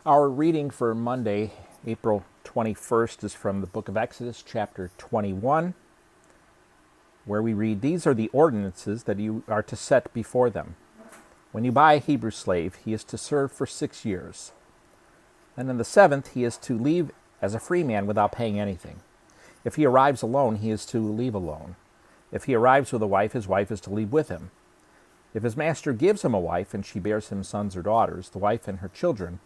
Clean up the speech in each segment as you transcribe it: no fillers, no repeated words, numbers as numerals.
Our reading for Monday, April 21st, is from the book of Exodus, chapter 21, where we read, "These are the ordinances that you are to set before them. When you buy a Hebrew slave, he is to serve for 6 years. And in the seventh, he is to leave as a free man without paying anything. If he arrives alone, he is to leave alone. If he arrives with a wife, his wife is to leave with him. If his master gives him a wife and she bears him sons or daughters, the wife and her children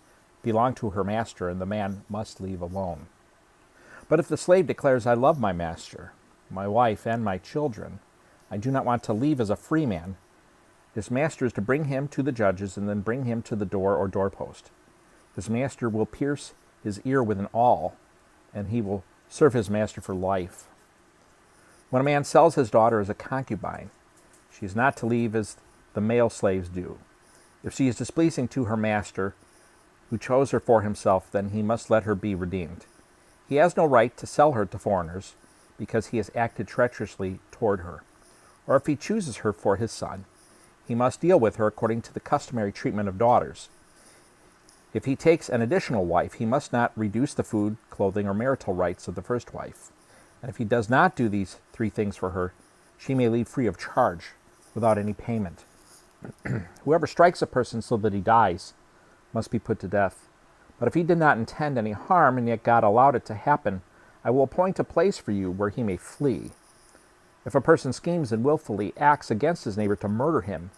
belong to her master, and the man must leave alone. But if the slave declares, 'I love my master, my wife, and my children, I do not want to leave as a free man,' his master is to bring him to the judges and then bring him to the door or doorpost. His master will pierce his ear with an awl, and he will serve his master for life. When a man sells his daughter as a concubine, she is not to leave as the male slaves do. If she is displeasing to her master, who chose her for himself, then he must let her be redeemed. He has no right to sell her to foreigners, because he has acted treacherously toward her. Or if he chooses her for his son, he must deal with her according to the customary treatment of daughters. If he takes an additional wife, he must not reduce the food, clothing, or marital rights of the first wife. And if he does not do these 3 things for her, she may leave free of charge, without any payment. Whoever strikes a person so that he dies must be put to death. But if he did not intend any harm, and yet God allowed it to happen, I will appoint a place for you where he may flee. If a person schemes and willfully acts against his neighbor to murder him,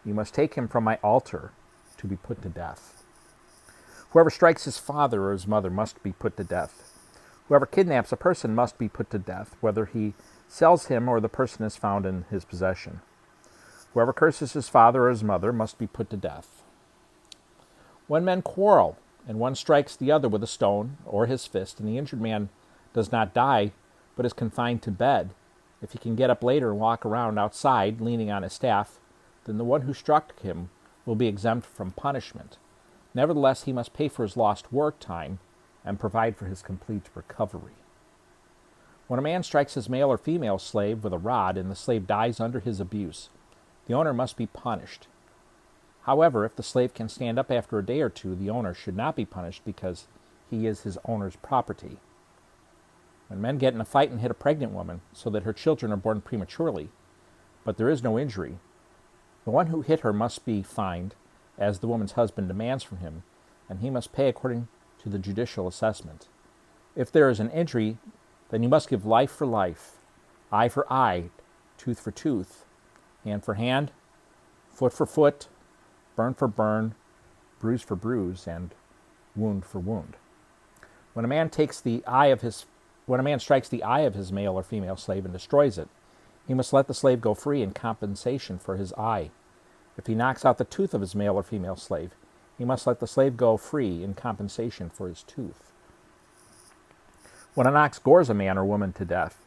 you must take him from my altar to be put to death. Whoever strikes his father or his mother must be put to death. Whoever kidnaps a person must be put to death, whether he sells him or the person is found in his possession. Whoever curses his father or his mother must be put to death. When men quarrel, and one strikes the other with a stone or his fist, and the injured man does not die, but is confined to bed, if he can get up later and walk around outside, leaning on his staff, then the one who struck him will be exempt from punishment. Nevertheless, he must pay for his lost work time and provide for his complete recovery. When a man strikes his male or female slave with a rod, and the slave dies under his abuse, the owner must be punished. However, if the slave can stand up after a day or 2, the owner should not be punished because he is his owner's property. When men get in a fight and hit a pregnant woman so that her children are born prematurely, but there is no injury, the one who hit her must be fined, as the woman's husband demands from him, and he must pay according to the judicial assessment. If there is an injury, then you must give life for life, eye for eye, tooth for tooth, hand for hand, foot for foot, burn for burn, bruise for bruise, and wound for wound. When a man strikes the eye of his male or female slave and destroys it, he must let the slave go free in compensation for his eye. If he knocks out the tooth of his male or female slave, he must let the slave go free in compensation for his tooth. When an ox gores a man or woman to death,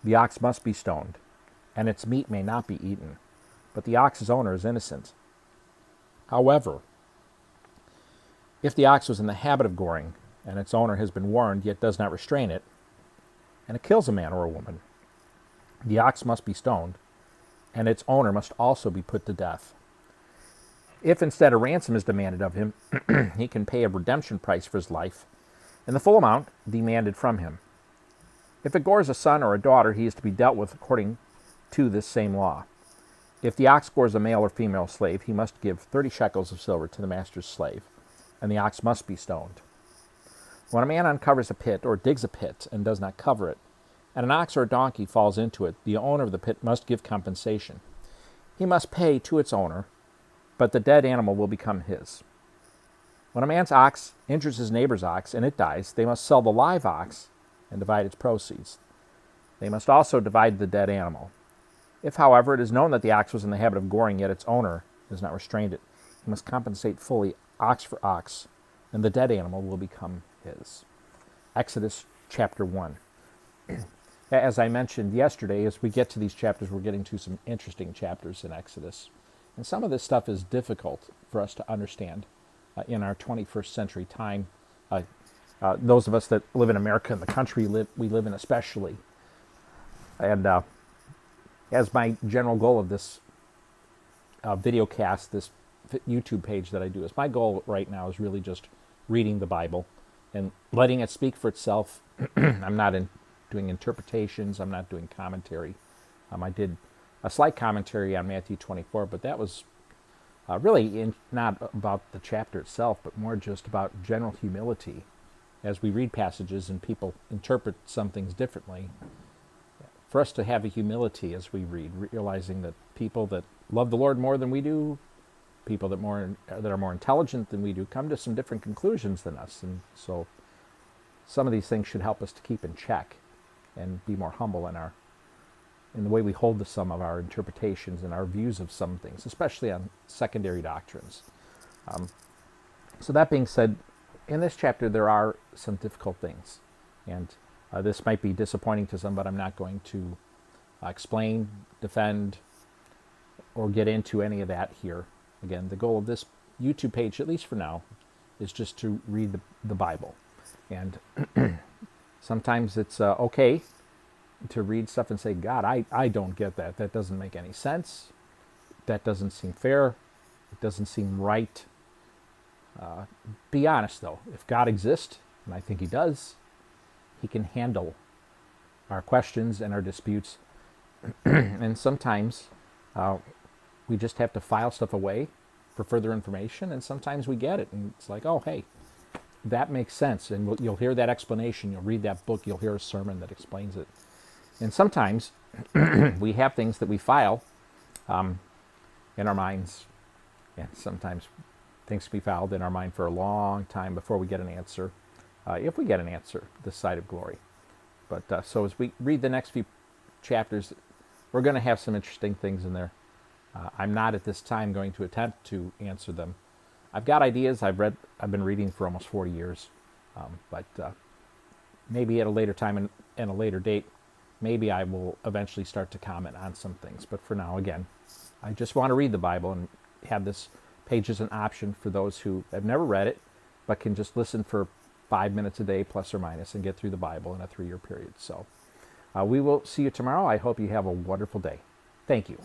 the ox must be stoned, and its meat may not be eaten, but the ox's owner is innocent. However, if the ox was in the habit of goring, and its owner has been warned yet does not restrain it, and it kills a man or a woman, the ox must be stoned, and its owner must also be put to death. If instead a ransom is demanded of him, he can pay a redemption price for his life, and the full amount demanded from him. If it gores a son or a daughter, he is to be dealt with according to this same law. If the ox gores a male or female slave, he must give 30 shekels of silver to the master's slave, and the ox must be stoned. When a man uncovers a pit or digs a pit and does not cover it, and an ox or a donkey falls into it, the owner of the pit must give compensation. He must pay to its owner, but the dead animal will become his. When a man's ox injures his neighbor's ox and it dies, they must sell the live ox and divide its proceeds. They must also divide the dead animal. If, however, it is known that the ox was in the habit of goring, yet its owner has not restrained it, he must compensate fully, ox for ox, and the dead animal will become his. Exodus chapter 1. As I mentioned yesterday, as we get to these chapters, we're getting to some interesting chapters in Exodus. And some of this stuff is difficult for us to understand in our 21st century time. Those of us that live in America and the country we live in especially. And as my general goal of this video cast, this YouTube page that I do, is my goal right now is really just reading the Bible and letting it speak for itself. I'm not doing interpretations. I'm not doing commentary. I did a slight commentary on Matthew 24, but that was really not about the chapter itself, but more just about general humility. As we read passages and people interpret some things differently, for us to have a humility as we read, realizing that people that love the Lord more than we do, people that are more intelligent than we do, come to some different conclusions than us. And so some of these things should help us to keep in check and be more humble in the way we hold to some of our interpretations and our views of some things, especially on secondary doctrines. So that being said, in this chapter there are some difficult things, and this might be disappointing to some, but I'm not going to explain, defend, or get into any of that here. Again, the goal of this YouTube page, at least for now, is just to read the Bible. And sometimes it's okay to read stuff and say, God, I don't get that. That doesn't make any sense. That doesn't seem fair. It doesn't seem right. Be honest, though. If God exists, and I think he does, he can handle our questions and our disputes. And sometimes we just have to file stuff away for further information, and sometimes we get it, and it's like, oh, hey, that makes sense, and you'll hear that explanation, you'll read that book, you'll hear a sermon that explains it. And sometimes we have things that we file in our minds, and sometimes things can be filed in our mind for a long time before we get an answer, if we get an answer this side of glory. But so as we read the next few chapters, we're going to have some interesting things in there. I'm not at this time going to attempt to answer them. I've got ideas. I've been reading for almost 40 years, but maybe at a later time and a later date, maybe I will eventually start to comment on some things. But for now, again, I just want to read the Bible and have this page as an option for those who have never read it, but can just listen for 5 minutes a day, plus or minus, and get through the Bible in a 3-year period. So we will see you tomorrow. I hope you have a wonderful day. Thank you.